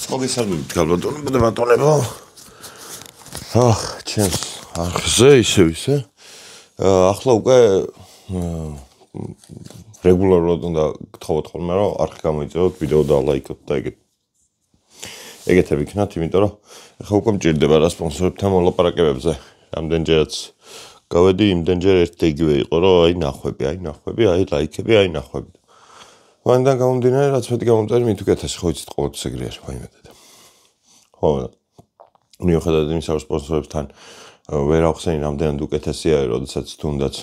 მოგესალმებით გალბატონებო და ბატონებო. ჩემს არხზე ისე. ახლა უკვე რეგულარულად უნდა გთხოვოთ ხოლმე, რომ არხი გამოიწევოთ, ვიდეო და ლაიქოთ და ეგეთები იქნათ, იმიტომ რომ ახლა უკვე მჭირდება რა სპონსორებთან მოლაპარაკებებზე. რამდენჯერაც გავედი, იმდენჯერ ერთ და იგივე იყო, რომ აი ნახვები, აი ლაიქები, აი ნახვები. მანდან გამომდინარე, რაც მეტი გამომწერი, მით უკეთესი, ხო იცით, ყოველთვის ეგრე არის, ვაიმედად. ხო, მიუხედავად იმისა, რომ სპონსორებთან ვერ ავხსენი, რამდენად უკეთესია, როდესაც თუნდაც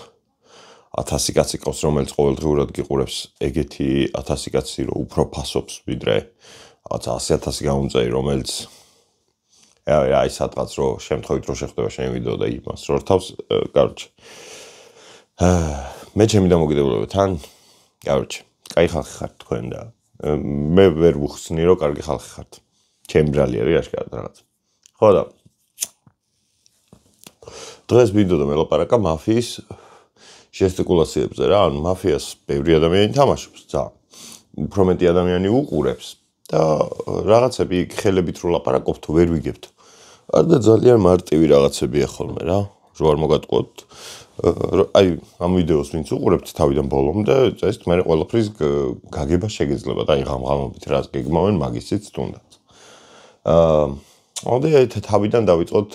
1000 კაცი ყავს, რომელიც ყოველდღიურად გიყურებს, ეგეთი 1000 კაცი, რომ უფრო ფასობს, ვიდრე 100,000 გამომწერი, რომელიც აი სადღაც რომ შემთხვევით რომ შეხვდება შენი ვიდეო და იმას რო რთავს, კაროჩე. მე ჩემი დამოკიდებულებებთან, კაროჩე, კაი ხალხი ხართ თქვენ და მე ვერ ვუხსნი, რომ კარგი ხალხი ხართ. ჩემი ბრალი არის აშკარად რაღაც. ხო და დღეს ვიდეო და მელაპარაკა მაფიის ჟესტიკულაციებზე რა, ანუ მაფიას ბევრი ადამიანი თამაშობს, ძალიან. უფრო მეტი ადამიანი უყურებს და რაღაცები ხელებით რო ლაპარაკობთ, ვერ ვიგებთ. და ძალიან მარტივი რაღაცებია ხოლმე რა, რო არ მოგატყუოთ. აი, ამ ვიდეოს ვინც უყურებთ თავიდან ბოლომდე, წესით მე ყველაფრის გაგება შეგეძლება და აი ღამღამობით რას გეგმავენ მაგისიც თუნდაც. აი თავიდან დავიწყოთ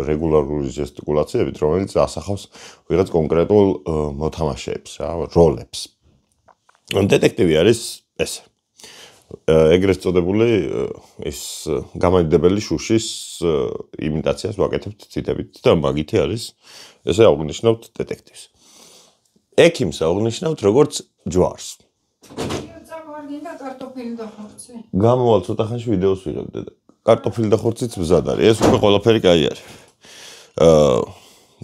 რეგულარული ჟესტიკულაციებით, რომელიც ასახავს ვიღაც კონკრეტულ მოთამაშეებს რა, როლებს. დეტექტივი არის ესე. ეგრეთ წოდებული ის გამადიდებელი შუშის იმიტაციას ვაკეთებთ ციტებით და მაგითი არის ესე აღნიშნავთ დეტექტივს. ექიმს აღნიშნავთ როგორც ჯვარს. წამოვარგინდა კარტოფილი და ხორცი. გამოვალ ცოტა ხანში ვიდეოს ვიღებ და კარტოფილი და ხორციც მზად არის. ეს უკვე ყველაფერი კაი არის.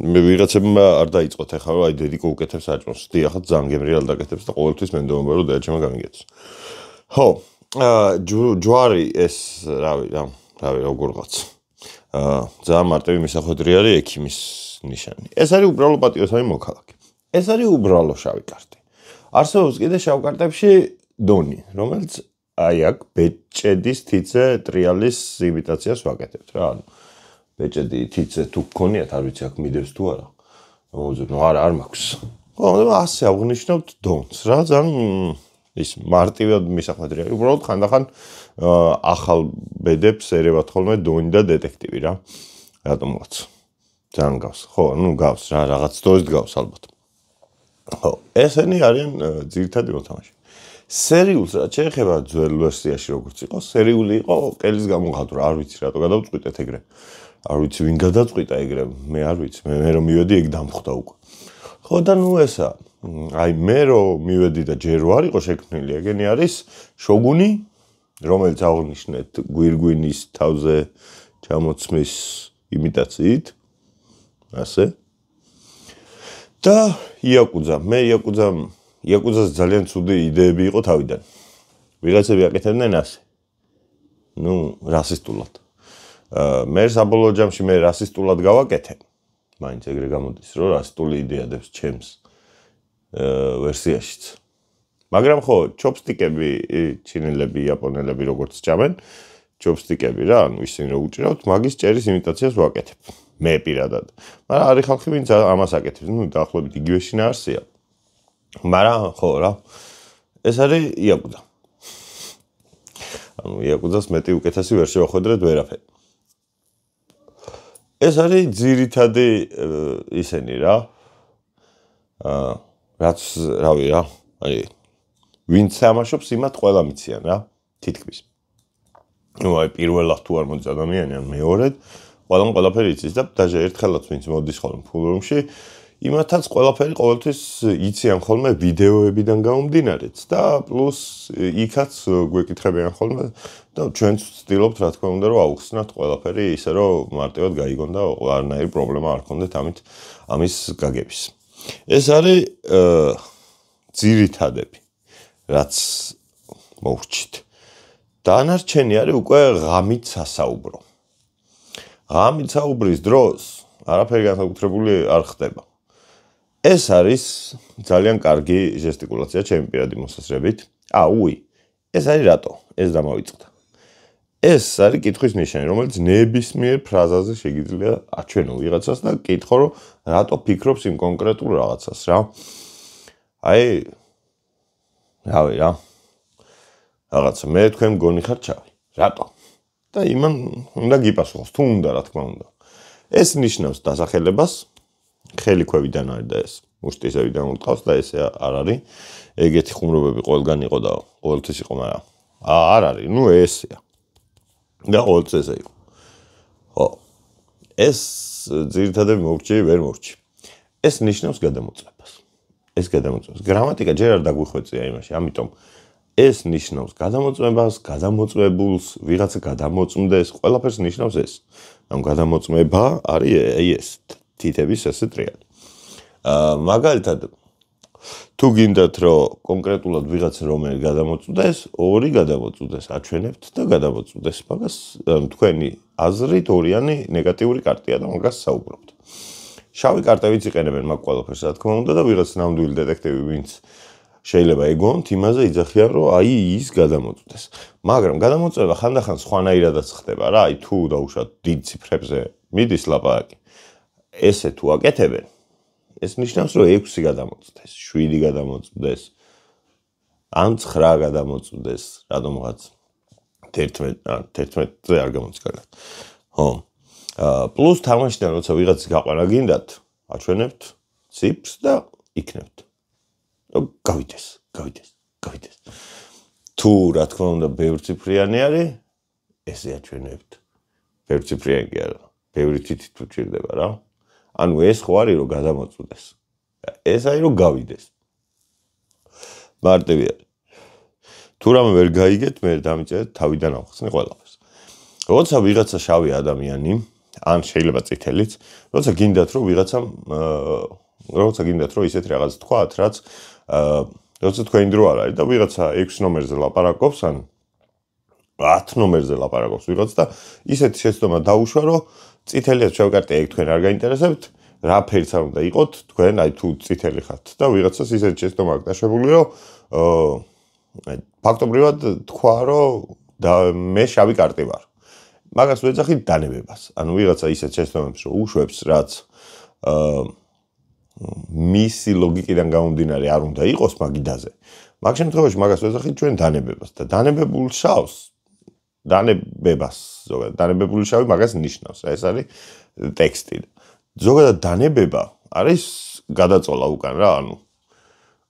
მე ვიღაცებმა არ დაიწყოთ ახლა რომ აი დედიკო უკეთებს აჭმოს. დიახ, ძალიან გემრიელ დაკეთებს და ყოველთვის მე მგონია რომ დედაჩემ გამიგეთოს. ხო, ჯვარი ეს რავი როგორღაც. ძალიან მარტივი მისახვედრი არის ექიმის ნიშანი. ეს არის უბრალო პატიოსანი მოქალაქე. ეს არის უბრალო შავი კარტი. არსებობს კიდე შავ კარტებში დონი, რომელიც აი აქ ბეჭედის თიცე ტრიალის იმიტაციას ვაკეთებთ რა. ანუ ბეჭედი თიცე თუ გქონიათ, არ ვიცი აქ მიდევს თუ არა. არ მაქვს. ხო, ასე აღნიშნავთ დონს რა, ძალიან ის მარტივად მისახვედრი არის. უბრალოდ ხანდახან ახალ ბედებს ერევათ ხოლმე დონი და დეტექტივი რა. რატომღაც. ძალიან გავს. ხო, გავს რა, რაღაც დროს გავს ალბათ. ხო, ესენი არიან ძირითადი მოთამაშე. სერიულს რაც შეეხება ძველ ვერსიაში როგორც იყო, სერიული იყო ყელის გამოხატვა, არ ვიცი რატო გადავწყვიტეთ ეგრე. არ ვიცი ვინ გადაწყვიტა ეგრე, მე არ ვიცი, მე რომ მივედი ეგ დამხვდა უკვე. ხო და ესა, აი მე რომ მივედი და ჯერ არ იყო შექმნილი, ეგენი არის შოგუნი, რომელიც აღნიშნეთ გვირგვინის თავზე ჩამოცმის იმიტაციით, ასე. და იაკუძა, მე იაკუძას ძალიან ცუდი იდეები იყო თავიდან. ვიღაცები აკეთებდნენ ასე. რასისტულად. მე საბოლოო ჯამში მე რასისტულად გავაკეთე. მაინც ეგრე გამოდის, რომ რასისტული იდეა დებს ჩემს ვერსიაშიც. მაგრამ ხო, ჩოპსტიკები, ჩინელები, იაპონელები როგორც ჭამენ, ჩოპსტიკები რა, ანუ ისინი რო უჭირავთ, მაგის ჭერის იმიტაციას ვაკეთებ. მე პირადად. მაგრამ არის ხალხი, ვინც ამას აკეთებს, დაახლოებით იგივე შინაარსია. მაგრამ ხო რა, ეს არის იაკუძა. ანუ იაკუძას მეტი უკეთესი ვერ შევახვედრეთ ვერაფერი. ეს არის ძირითადი ისენი რა. რაც რავი რა, აი ვინც თამაშობს, იმათ ყველა მიციან რა, თითქმის. აი პირველად თუ არ მოდის ადამიანი, ან მეორედ, ყველაფერი იცის და დაჟე ერთხელაც ვინც მოდის ხოლმე ფულრუმში, იმათაც ყველაფერი ყოველთვის იციან ხოლმე ვიდეოებიდან გამომდინარეც და პლუს იქაც გვეკითხებიან ხოლმე და ჩვენც ვცდილობთ რა თქმა უნდა რომ აუხსნათ ყველაფერი ისე რომ მარტივად გაიგონ და არანაირი პრობლემა არ ქონდეთ ამის გაგების. ეს არის ძირითადები, რაც მოვრჩით. დანარჩენი არის უკვე ღამით სასაუბრო. ღამით საუბრის დროს არაფერი განსაკუთრებული არ ხდება. ეს არის ძალიან კარგი ჟესტიკულაცია ჩემი პირადი მოსაზრებით. ეს არის რატო? ეს დამავიწყდა. ეს არის კითხვის ნიშანი, რომელიც ნებისმიერ ფრაზაზე შეიძლება აჩვენო ვიღაცას და კითხო, რომ რატო ფიქრობს იმ კონკრეტულ რაღაცას, რა. აი, რავი რა. რაღაცა მე თქვენ მგონი ხარ ჩავი. რატო? და იმან უნდა გიპასუხოს, თუ უნდა, რა თქმა უნდა. ეს ნიშნავს დასახელებას, ხელი ქვევიდან არის და ეს მუშტისებიდან უტყავს და ესე არ არის. ეგეთი ხუმრობები ყველგან იყო და ყოველთვის იყო, მაგრამ არ არის, ნუ ესეა. და ყოველთვის ესე იყო. ხო. ეს ძირითადად მოვჭი, ვერ მოვჭი. ეს ნიშნავს გადამოწმებას. ეს გადამოწმებას. გრამატიკა ჯერ არ დაგვიხვეწია იმაში, ამიტომ ეს ნიშნავს გადამოწმებას, გადამოწმებულს, ვიღაცა გადამოწმდეს, ყველაფერს ნიშნავს ეს. ამ გადამოწმება არის აი ეს თითების ესე ტრიადი. მაგალითად თუ გინდათ რომ კონკრეტულად ვიღაცა რომელი გადამოწმდეს, ორი გადამოწმდეს, აჩვენებთ და გადამოწმდეს. მაგას თქვენი აზრით ორიანი ნეგატიური კარტია და მაგას საუბრობთ. შავი კარტებიც იყენებენ მაგ ყველაფერს, რა თქმა უნდა და ვიღაც ნამდვილი დეტექტივი, ვინც შეიძლება ეგონთ, იმაზე იძახიან, რომ აი ის გადამოწმდეს. მაგრამ გადამოწმება ხანდახან სხვანაირადაც ხდება რა, აი თუ დაუშვათ დიდ ციფრებზე მიდის ლაპარაკი. ესე თუ აკეთებენ, ეს ნიშნავს, რომ 6 გადამოწმდეს, 7 გადამოწმდეს, ან 9 გადამოწმდეს, რადგანაც 11-ზე არ გამოცკარნათ. ხო. პლუს თამაშიდან როცა ვიღაცის გაყვანა გინდათ, აჩვენებთ ციფრს და იქნებთ. გავიდეს. თუ რა თქმა უნდა ბევრი ციფრიანი არის, ესე აჩვენებთ. ბევრი ციფრიანი კი არა, ბევრი თითით თუ ჭირდება რა. ანუ ეს ხო არის რომ გადამოწმდეს. ეს არის რომ გავიდეს. მარტივი არის. თუ რამე ვერ გაიგეთ, მე დამიწერეთ თავიდან ავხსნე ყველაფერს. როცა ვიღაცა შავი ადამიანი, ან შეიძლება წითელიც, როცა გინდათ რომ ვიღაცამ ისეთ რაღაც თქვათ, რაც როცა თქვენი დრო არ არის და ვიღაცა 6 ნომერზე ლაპარაკობს, ან 10 ნომერზე ლაპარაკობს ვიღაც და ისეთი შეცდომა დაუშვა, რომ წითელია შავი კარტია ეგ თქვენ არ გაინტერესებთ, რა ფერიც არ უნდა იყოთ, თქვენ აი თუ წითელი ხართ და ვიღაცას ისეთი შეცდომა აქვს დაშვებული, რომ ფაქტობრივად თქვა, რომ მე შავი კარტი ვარ. მაგას ვეძახით დანებებას. ანუ ვიღაცა ისეთ შეცდომებს რომ უშვებს, რაც მისი ლოგიკიდან გამომდინარე არ უნდა იყოს მაგიდაზე. მაგ შემთხვევაში მაგას ვეძახით ჩვენ დანებებას და დანებებულ შავს დანებებას ზოგადად დანებებული შავი მაგას ნიშნავს. ეს არის ტექსტი. ზოგადად დანებება არის გადაწოლა უკან რა, ანუ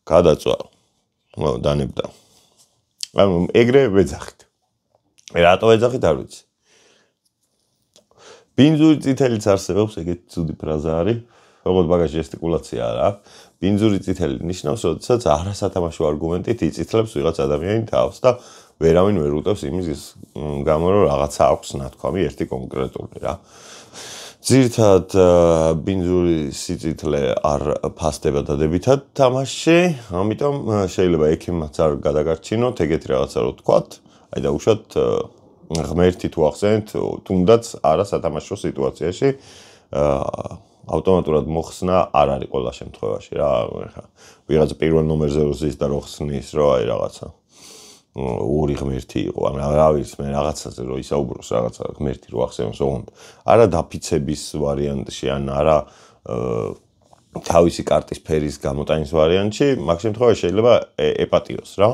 გადაწვა. დანებდა. ანუ ეგრე ვეძახით. რატო ვეძახით არ ვიცი. ბინძური წითელიც არსებობს, ეგეთი ცუდი ფრაზა არის. როგორც მაგას ჟესტიკულაცია არ აქვს. ბინძური წითელი ნიშნავს, როდესაც არასათამაშო არგუმენტით იწითლებს ვიღაც ადამიანი თავს და ვერავინ ვერ უტევს იმის გამო, რომ რაღაცა აქვს ნათქვამი ერთი კონკრეტული რა. ძირითადად ბინძური სიწითლე არ ფასდება დადებითად თამაშში, ამიტომ შეიძლება ექიმაც არ გადაგარჩინოთ, ეგეთი რაღაცა რო თქვათ, აი დაუშვათ ღმერთი თუ ახსენეთ, თუნდაც არასათამაშო სიტუაციაში ავტომატურად მოხსნა არ არის ყველა შემთხვევაში რა. ვიღაც პირველ ნომერზე რო ზის და რო ხსნის, რომ აი რაღაცა ორი ღმერთი იყო, ან რა ვიცი მე რაღაცაზე რო ისაუბროს, რაღაცა ღმერთი რო ახსენოს ოღონდ. არა დაფიცების ვარიანტში, ან არა თავისი კარტის ფერის გამოტანის ვარიანტში, მაგ შემთხვევაში შეიძლება ეპატიოს რა.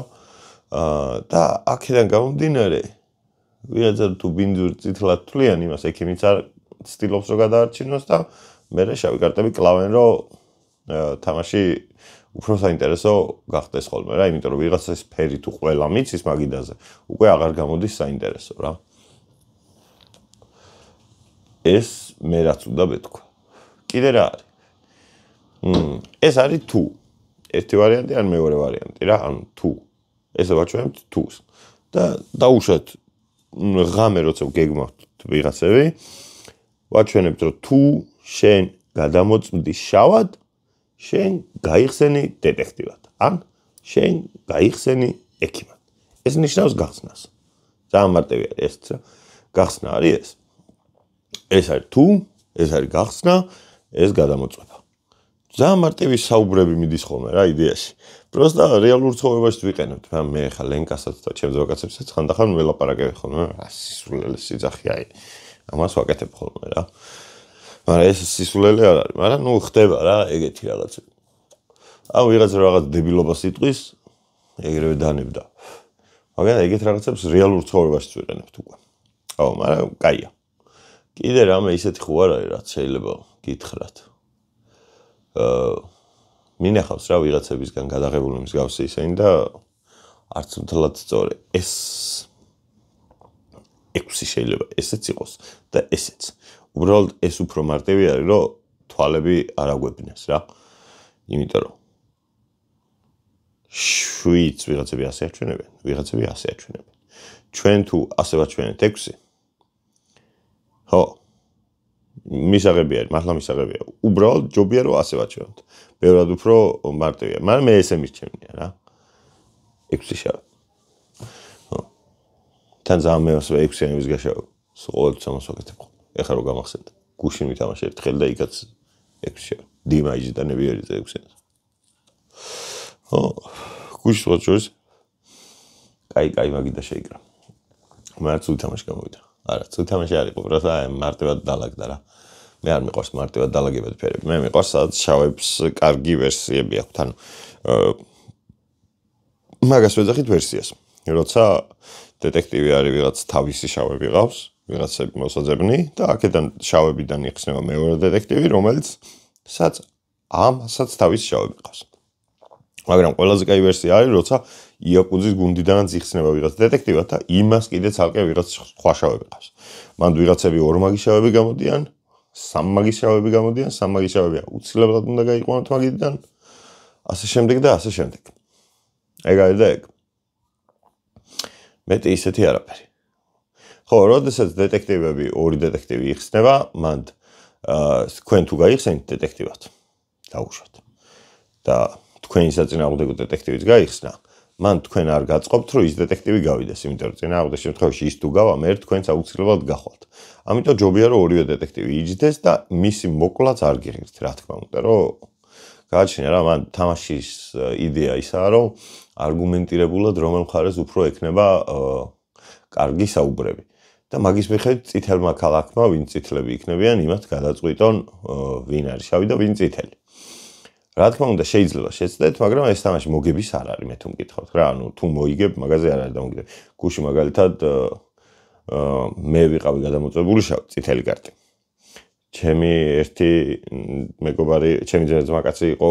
და აქედან გამომდინარე, ვიღაცა თუ ბინძური წითლად თვლიან, იმას ექიმიც არ ცდილობს რომ გადაარჩინოს და მერე შავი კარტები კლავენ, რომ თამაში უფრო საინტერესო გახდეს ხოლმე რა, იმიტომ რომ ვიღაცას ფერი თუ ყველა მიცის მაგიდაზე, უკვე აღარ გამოდის საინტერესო რა. ეს მე რაც უნდა ვეთქვა. კიდე რა არის? ეს არის თუ. ერთი ვარიანტი ან მეორე ვარიანტი რა, ანუ თუ. ესე ვაჩვენებთ თუს. და დაუშვათ ღამე როცა გეგმავთ ვიღაცები, ვაჩვენებთ რომ თუ შენ გადამოწმდი შავად, შენ გაიხსენი დეტექტივად, ან შენ გაიხსენი ექიმად. ეს ნიშნავს გახსნას. ძალიან მარტივი არის ეს რა. გახსნა არის ეს. ეს არის თუ, ეს არის გახსნა, ეს გადამოწმება. ძალიან მარტივი საუბრები მიდის ხოლმე რა იდეაში. Просто რეალურ ცხოვრებაში ვიყენებთ. მე ხა ლენკასაც და ჩემს ვაკაცებსაც ხანდახან ველაპარაკებ ხოლმე. სისულელე სიძახი აი. ამას ვაკეთებ ხოლმე რა. მაგრამ ეს სისულელე არ არის, მაგრამ ნუ ხდება რა ეგეთი რაღაცები. აუ ვიღაც რაღაც დებილობას იტყვის, ეგრევე დანებდა. მაგრამ ეგეთ რაღაცებს რეალურ ცხოვრებაში ვიყენებთ უკვე. აუ, მაგრამ კაია. კიდე რამე ისეთი ხო არ არის, რაც შეიძლება გითხრათ. მინახავს რა ვიღაცებისგან გადაღებული მსგავსი ისენი და არც მთლად სწორი. ეს 6 შეიძლება ესეც იყოს და ესეც. უბრალოდ ეს უფრო მარტივი არის, რომ თვალები არ აგვებინეს რა. იმიტომ რომ 7 ვიღაცები ასე აჩვენებენ, ვიღაცები ასე აჩვენებენ. ჩვენ თუ ასე ვაჩვენებთ 6. ხო. მისაღები არის, მართლა მისაღებია. უბრალოდ ჯობია რომ ასე ვაჩვენოთ. ბევრად უფრო მარტივია, მაგრამ მე ესე მირჩენია რა. 6 შავი. ხო. თან ზამეოს 6-იანების გაშავ. ყოველთვის ამას ვაკეთებ. ეხლა რო გამახსენდა. გუშინ ვითამაშე ერთხელ და იქაც 6 შავი. დიმაიჯი და ნებიერი 6-იანს. ხო. გუშინ ვარ შორის. კაი მაგიდა შეიკრა. მარც ვითამაშე გამოვიდა. არა, ვითამაშე არ იყო, просто მარტივად დალაგდა რა. მე არ მიყვარს მარტივად დალაგებად ფერები. მე მიყვარს სადაც შავებს კარგი ვერსიები აქვთ. ანუ მაგას ვეძახით ვერსიას. როცა დეტექტივი არის ვიღაც თავისი შავები ყავს, ვიღაცები მოსაძებნი და აქედან შავებიდან იხსნება მეორე დეტექტივი, რომელიც ამასაც თავისი შავები ყავს. მაგრამ ყველაზე კაი ვერსია არის, როცა იაკუძის გუნდიდანაც იხსნება ვიღაც დეტექტივად და იმას კიდე ცალკე ვიღაც სხვა შავები ყავს. მანდ ვიღაცები 2 მაგის შავები გამოდიან, 3 მაგის შავები გამოდიან, 3 მაგის შავები უცილებლად უნდა გაიყვანოთ მაგიდან, ასე შემდეგ და ასე შემდეგ. ეგ არის და ეგ. მეტი ისეთი არაფერი. ხო, როდესაც დეტექტივები, 2 დეტექტივი იხსნება, მანდ თქვენ თუ გაიხსენით დეტექტივად, დაუშვათ. და თქვენი საწინააღმდეგო დეტექტივიც გაიხსნა, მან თქვენ არ გაწყობთ, რომ ის დეტექტივი გავიდეს, იმიტომ რომ წინააღმდეგ შემთხვევაში ის თუ გავა, მე თქვენც აუცილებლად გახვალთ. ამიტომ ჯობია რომ ორივე დეტექტივი იჯდეს და მისი მოკლაც არ გიღირთ, რა თქმა უნდა, რომ გააჩნია რა, მან თამაშის იდეა ისაა, რომ არგუმენტირებულად რომელ მხარეს უფრო ექნება კარგი საუბრები. და მაგის მიხედვით წითელმა ქალაქმა, ვინ წითლები იქნებიან, იმათ გადაწყვიტონ, ვინ არის შავი და ვინ წითელი. რა თქმა უნდა შეიძლება შეცდეთ, მაგრამ ეს თამაში მოგების არ არის, მე თუ მკითხავთ რა, ანუ თუ მოიგებ, მაგაზე არ არის დამოკიდებული. გუში მაგალითად მე ვიყავი გადამოწებული შავი, წითელი კარტი. ჩემი ერთი მეგობარი, ჩემი ძმაკაცი იყო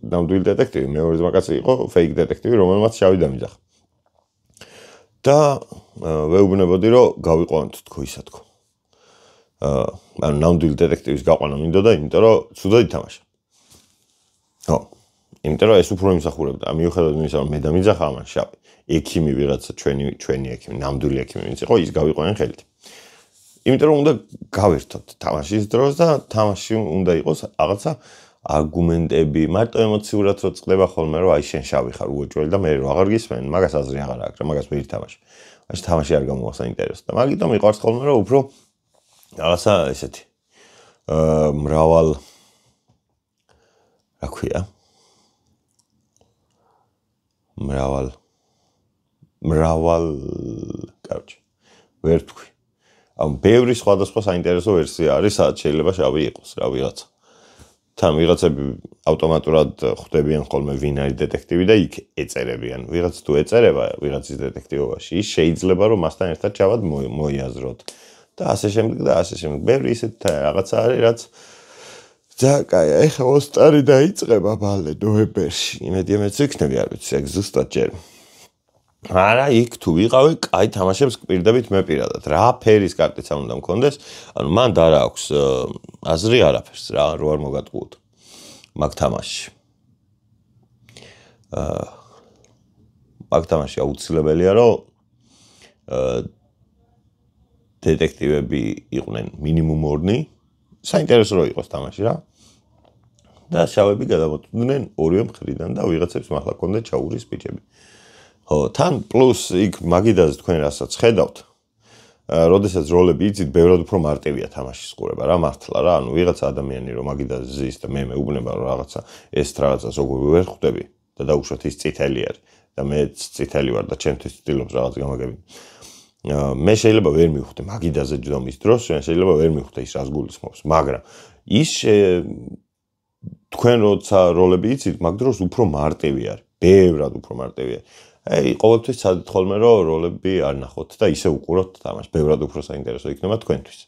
ნამდვილი დეტექტივი, მეორე ძმაკაცი იყო ფეიქ დეტექტივი, რომელმაც შავი დამიძახა. და ვეუბნებოდი, რომ გავიყვანოთ თქო ისა თქო. ანუ ნამდვილი დეტექტივის გაყვანა მინდოდა, იმიტომ რომ ცუდად ითამაშა. ხო, იმიტომ რომ ეს უფრო იმსახურებდა. მიუხედავად იმისა, რომ მე დამიძახა ამან შავი. ექიმი ვიღაცა ჩვენი ექიმი, ნამდვილი ექიმი ვინც იყო, ის გავიყვანენ ხელით. იმიტომ რომ უნდა გავერთოთ თამაშის დროს და თამაში უნდა იყოს რაღაცა არგუმენტები, მარტო ემოციურად რო წყდება ხოლმე, რომ აი შენ შავი ხარ უოჭველი და მე რო აღარ გისმენ, მაგას აზრი აღარ აქვს, მაგას ვერ თამაში. აი თამაში არ გამოვახსნა ინტერესს და მაგიტომ მიყვარს ხოლმე, რომ უფრო რაღაცა ესეთი მრავალ რა ქვია? კაროჩე. ვერ თქვი. ანუ ბევრი სხვადასხვა საინტერესო ვერსია არის, სადაც შეიძლება შავი იყოს, რა ვიღაცა. თან ვიღაცები ავტომატურად ხვდებიან ხოლმე ვინ არის დეტექტივი და იქ ეწერებიან. ვიღაც თუ ეწერება ვიღაცის დეტექტივობაში, ის შეიძლება რომ მასთან ერთად ჩავად მოიაზროთ. და ასე შემდეგ და ასე შემდეგ. ბევრი ისეთ რაღაცა არის, რაც და კაი, ეხლა ოსტარი დაიწყება ბალე ნოემბერში. იმედია მეც ვიქნები, არ ვიცი, ეგ ზუსტად ჯერ. არა, იქ თუ ვიყავი, კაი თამაშებს გვპირდებით მე პირადად. რა ფერის კარტიც არ უნდა მქონდეს, ანუ მან და რა აქვს აზრი არაფერს რა, რო არ მოგატყუოთ. მაგ თამაშში. მაგ თამაში აუცილებელია, რომ დეტექტივები იყვნენ მინიმუმ 2, საინტერესო რო იყოს თამაში რა. და შავები გადამოწვდნენ ორივე მხრიდან და ვიღაცებს მართლა ჰქონდათ ჩაურის სპიჩები. ხო, თან პლუს იქ მაგიდაზე თქვენ რასაც ხედავთ, როდესაც როლები იცით, ბევრად უფრო მარტივია თამაშის ყურება რა, მართლა რა, ანუ ვიღაცა ადამიანი რომ მაგიდაზე ზის და მე მეუბნება რომ რაღაცა ეს რაღაცას როგორ ვერ ხვდები, და დაუშვათ ის წითელი არის და მეც წითელი ვარ და ჩემთვის ცდილობს რაღაც გამაგებინ. მე შეიძლება ვერ მივხვდე მაგიდაზე ჯდომის დროს, შეიძლება ვერ მივხვდე ის რას გულისხმობს, მაგრამ ის თქვენ როცა როლები იცით, მაგ დროს უფრო მარტივი არის, ბევრად უფრო მარტივი არის. აი, ყოველთვის ცადეთ ხოლმე რომ როლები არ ნახოთ და ისე უყუროთ თამაშს, ბევრად უფრო საინტერესო იქნება თქვენთვის.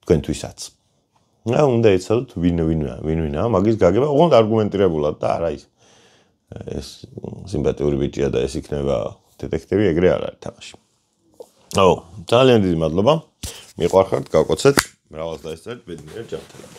თქვენთვისაც. უნდა ეცადოთ ვინაა მაგის გაგება, ოღონდ არგუმენტირებულად და არა ეს სიმპათიური ბიჭია და ეს იქნება დეტექტივი, ეგრე არ არის თამაში. ძალიან დიდი მადლობა. მიყვარხართ, გავკოცეთ. მრავალს დაესწრეთ, ბედნიერ ჯანმრთელად.